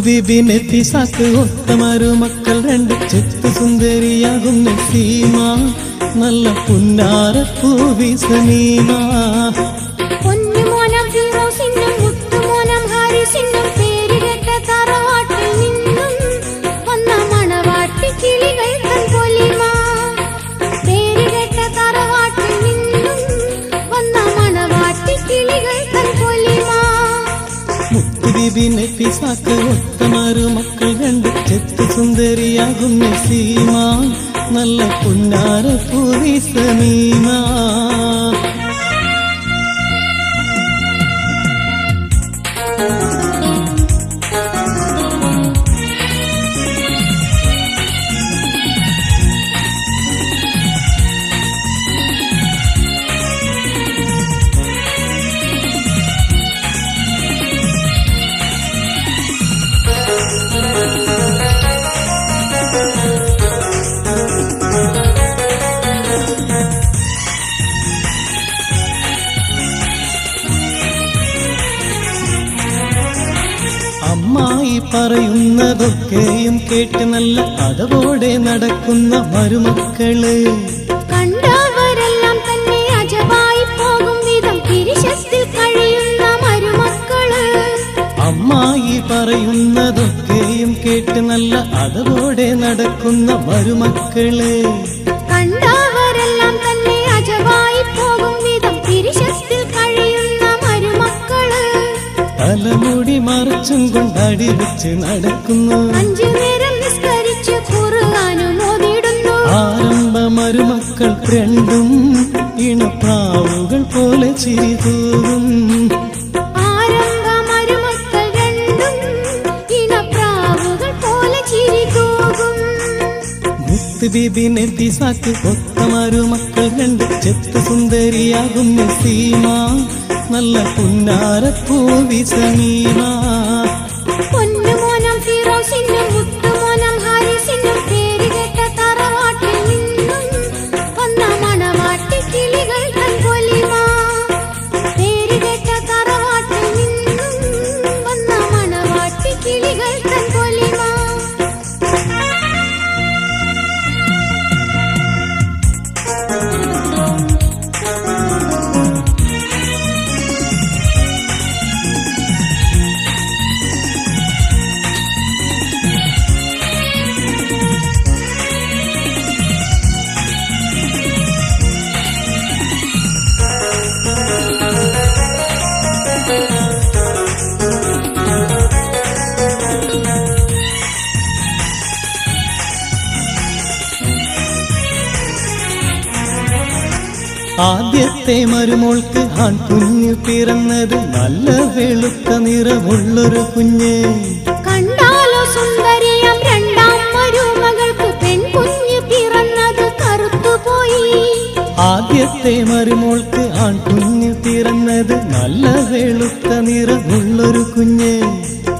ബീബി നഫീസാക്ക് ഒത്തമാരു മക്കൾ രണ്ട് ചെത്ത് സുന്ദരിയാകും നസീമ നല്ല പുന്നാര പൂവി സമീമ. പൊന്നുമോനം ഫിറോസിനും മുത്തുമോനം ഹാരിസിനും പേരുകേട്ട തറവാട്ടിൽ നിന്നും വന്ന മണവാട്ടി കിളികൾ തൻ പൊലിമ. പേരുകേട്ട തറവാട്ടിൽ നിന്നും വന്ന മണവാട്ടി കിളികൾ തൻ പൊലിമ. ബീബി നഫീസാക്ക് ഒത്തമാരു മക്കൾ രണ്ട് ചെത്ത് സുന്ദരിയാകും നസീമ നല്ല പുന്നാര പൂവി സമീമ. അമ്മായി പറയുന്നതൊക്കെയും കേട്ട് നല്ല അതവോടെ നടക്കുന്ന മരുമക്കള് കണ്ടവരെല്ലാം തന്നെ അജബായി പോകും വിധം തിരിശത്തിൽ കഴിയുന്ന മരുമക്കള്. അമ്മായി പറയുന്നതൊക്കെയും കേട്ട് നല്ല അതവോടെ നടക്കുന്ന മരുമക്കള് കണ്ടവരെല്ലാം തന്നെ അജബായി പോകും വിധം തിരിശത്തിൽ കഴിയുന്ന മരുമക്കള്. തലമുടി മറച്ചും കൊണ്ടടി വെച്ച് നടക്കുന്നു, 5 നേരം നിസ്കരിച്ച് ഖുർആനും ഓതിടുന്നു. ആരംഭ മരുമക്കൾ രണ്ടും ഇണപ്രാവുകൾ പോലെ ചിരിതൂറും. ആരംഭ മരുമക്കൾ രണ്ടും ഇണപ്രാവുകൾ പോലെ ചിരിതൂകും. മുത്ത് ബീബി നഫീസാക്ക് ഒത്തമാരു മക്കൾ രണ്ട് ചെത്ത് സുന്ദരിയാകും നസീമ നല്ല പുന്നാര പൂവി സമീമ. പൊന്നുമോനം ഫിറോസിനും മുത്തുമോനം ഹാരിസിനും പേരുകേട്ട തറവാട്ടിൽ നിന്നും വന്ന മണവാട്ടി കിളികൾ തൻ പൊലിമ. പേരുകേട്ട തറവാട്ടിൽ നിന്നും വന്ന മണവാട്ടി കിളികൾ തൻ പൊലിമ. ആദ്യത്തെ മരുമോൾക്ക് ആൺകുഞ്ഞ് പിറന്നത് നല്ല വെളുത്ത നിറമുള്ളൊരു കുഞ്ഞ്. കണ്ടാലോ സുന്ദരിയം രണ്ടാം മരുമകൾക്ക് പെൺകുഞ്ഞ് പിറന്നത് കറുത്തുപോയി. ആദ്യത്തെ മരുമോൾക്ക് ആൺകുഞ്ഞ് പിറന്നത് നല്ല വെളുത്ത നിറമുള്ളൊരു കുഞ്ഞ്.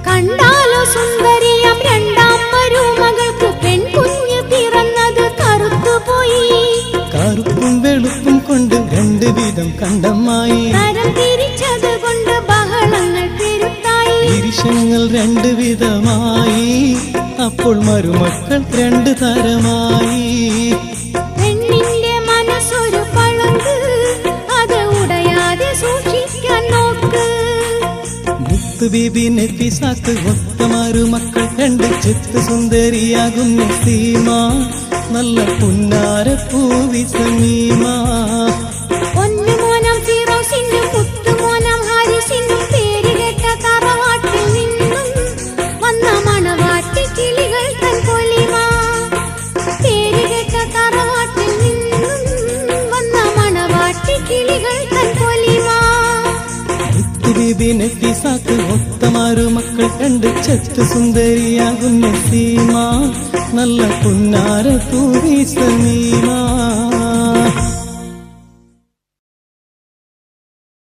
കണ്ടാലോ സുന്ദരിയം രണ്ടാം മരുമകൾക്ക് പെൺകുഞ്ഞ് പിറന്നത് കറുത്തുപോയി. കറുപ്പും വെളുപ്പും കൊണ്ട് രണ്ട് വിധം കണ്ടമായി, തരം തിരിച്ചത് കൊണ്ട് ബഹളങ്ങൾ പെരുത്തായി. പുരുഷങ്ങൾ രണ്ട് വിധമായി, അപ്പോൾ മരുമക്കൾ രണ്ട് തരമായി. പെണ്ണിന്റെ മനസ്സൊരു പളുങ്ക്, അത് ഉടയാതെ സൂക്ഷിക്കാൻ നോക്ക്. മുത്ത് ബീബി നഫീസാക്ക് ഒത്തമാരു മക്കൾ രണ്ട് ചെത്ത് സുന്ദരിയാകും നസീമ നല്ല പുന്നാര പൂവി സമീമ. പൊന്നുമോനം ഫിറോസിനും മുത്തുമോനം ഹാരിസിനും പേരുകേട്ട തറവാട്ടിൽ നിന്നും വന്ന മണവാട്ടി കിളികൾ തൻ പൊലിമ. പേരുകേട്ട തറവാട്ടിൽ നിന്നും വന്ന മണവാട്ടി കിളികൾ തൻ പൊലിമ. മുത്ത് ബീബി നഫീസാക്ക് ഒത്തമാരു മക്കൾ രണ്ട് ചെത്ത് സുന്ദരിയാകും നസീമ നല്ല പുന്നാര പൂവി സമീമ.